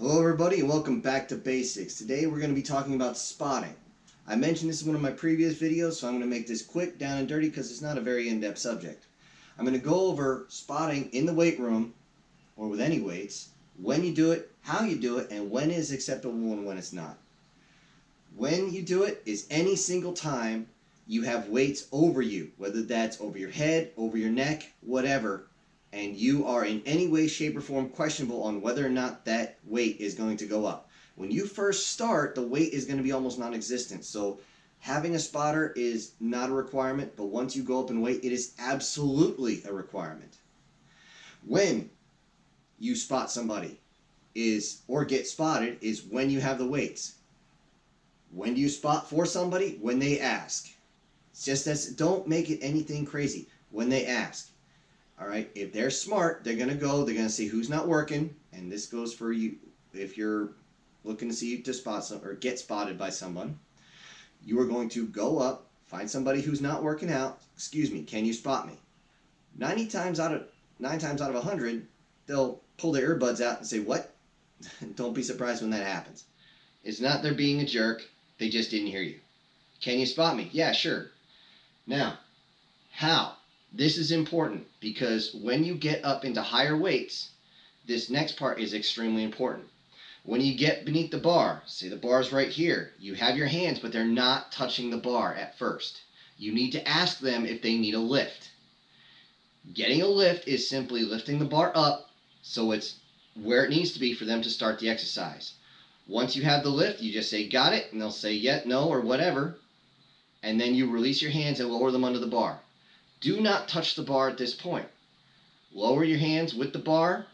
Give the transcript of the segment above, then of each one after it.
Hello everybody and welcome back to Basics. Today we're going to be talking about spotting. I mentioned this in one of my previous videos, so I'm going to make this quick, down and dirty because it's not a very in-depth subject. I'm going to go over spotting in the weight room, or with any weights, when you do it, how you do it, and when it is acceptable and when it's not. When you do it is any single time you have weights over you, whether that's over your head, over your neck, whatever, and you are in any way, shape, or form questionable on whether or not that weight is going to go up. When you first start, the weight is going to be almost non-existent. So having a spotter is not a requirement, but once you go up in weight, it is absolutely a requirement. When you spot somebody or get spotted is when you have the weights. When do you spot for somebody? When they ask. It's just that, don't make it anything crazy. When they ask. All right, if they're smart, they're going to see who's not working, and this goes for you if you're looking to see to spot some or get spotted by someone. You are going to go up, find somebody who's not working out. Excuse me, can you spot me? 9 times out of 100, they'll pull their earbuds out and say, "What?" Don't be surprised when that happens. It's not they're being a jerk, they just didn't hear you. Can you spot me? Yeah, sure. Now, how? This is important because when you get up into higher weights, this next part is extremely important. When you get beneath the bar, say the bar's right here, you have your hands, but they're not touching the bar at first. You need to ask them if they need a lift. Getting a lift is simply lifting the bar up so it's where it needs to be for them to start the exercise. Once you have the lift, you just say, "Got it," and they'll say, "Yeah," "No," or whatever, and then you release your hands and lower them under the bar. Do not touch the bar at this point. Lower your hands with the bar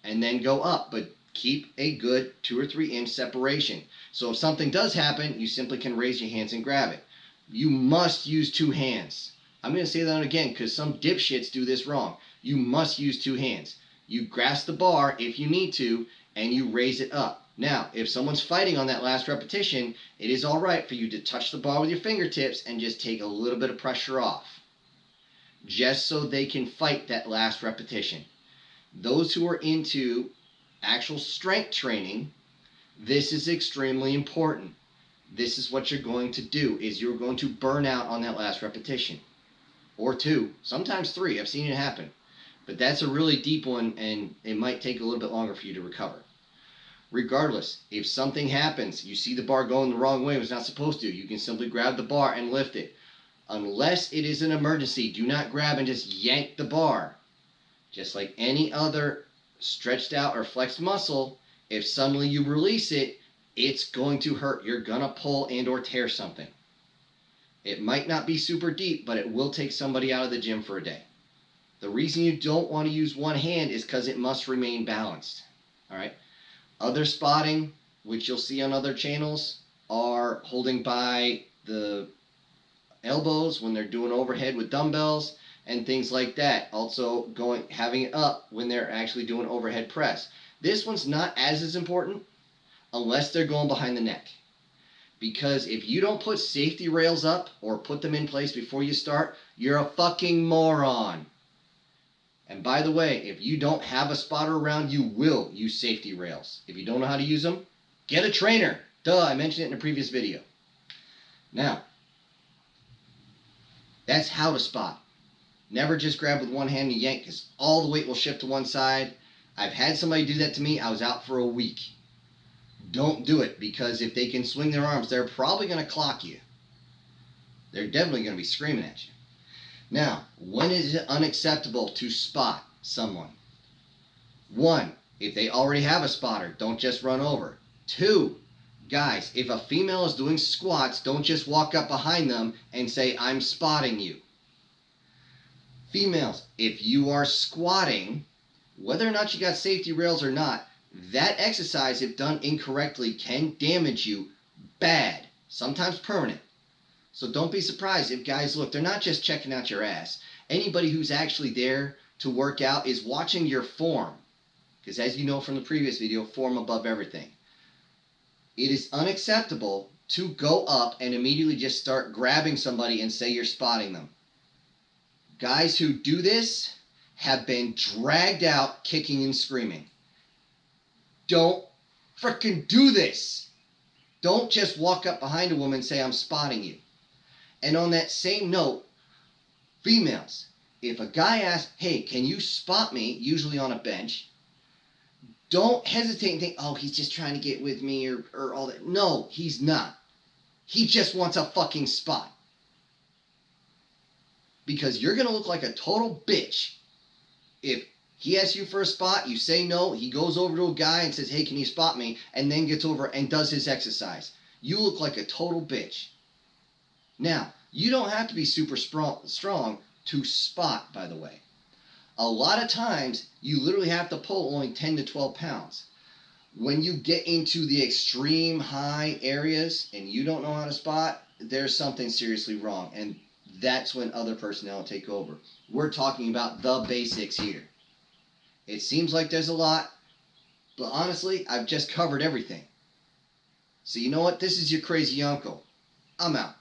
and then go up, but keep a good 2 or 3 inch separation. So if something does happen, you simply can raise your hands and grab it. You must use 2 hands. I'm going to say that again because some dipshits do this wrong. You must use 2 hands. You grasp the bar if you need to, and you raise it up. Now, if someone's fighting on that last repetition, it is all right for you to touch the bar with your fingertips and just take a little bit of pressure off, just so they can fight that last repetition. Those who are into actual strength training, this is extremely important. This is what you're going to do, is you're going to burn out on that last repetition. Or 2, sometimes 3. I've seen it happen. But that's a really deep one, and it might take a little bit longer for you to recover. Regardless, if something happens, you see the bar going the wrong way, it was not supposed to, you can simply grab the bar and lift it. Unless it is an emergency, do not grab and just yank the bar. Just like any other stretched out or flexed muscle, if suddenly you release it, it's going to hurt. You're going to pull and or tear something. It might not be super deep, but it will take somebody out of the gym for a day. The reason you don't want to use one hand is because it must remain balanced. All right. Other spotting, which you'll see on other channels, are holding by the elbows when they're doing overhead with dumbbells and things like that. Also having it up when they're actually doing overhead press. This one's not as important unless they're going behind the neck. Because if you don't put safety rails up or put them in place before you start, you're a fucking moron. And by the way, if you don't have a spotter around, you will use safety rails. If you don't know how to use them, get a trainer. Duh, I mentioned it in a previous video. Now, that's how to spot. Never just grab with one hand and yank because all the weight will shift to one side. I've had somebody do that to me. I was out for a week. Don't do it because if they can swing their arms, they're probably going to clock you. They're definitely going to be screaming at you. Now, when is it unacceptable to spot someone? 1, if they already have a spotter, don't just run over. 2, guys, if a female is doing squats, don't just walk up behind them and say, "I'm spotting you." Females, if you are squatting, whether or not you got safety rails or not, that exercise, if done incorrectly, can damage you bad, sometimes permanent. So don't be surprised if guys look, they're not just checking out your ass. Anybody who's actually there to work out is watching your form. Because as you know from the previous video, form above everything. It is unacceptable to go up and immediately just start grabbing somebody and say you're spotting them. Guys who do this have been dragged out kicking and screaming. Don't Frickin' do this. Don't just walk up behind a woman and say, I'm spotting you. And on that same note, females, if a guy asks, hey, can you spot me, usually on a bench, don't hesitate and think, oh, he's just trying to get with me or all that. No, he's not. He just wants a fucking spot. Because you're going to look like a total bitch if he asks you for a spot, you say no, he goes over to a guy and says, hey, can you spot me? And then gets over and does his exercise. You look like a total bitch. Now, you don't have to be super strong to spot, by the way. A lot of times, you literally have to pull only 10 to 12 pounds. When you get into the extreme high areas and you don't know how to spot, there's something seriously wrong. And that's when other personnel take over. We're talking about the basics here. It seems like there's a lot, but honestly, I've just covered everything. So you know what? This is your crazy uncle. I'm out.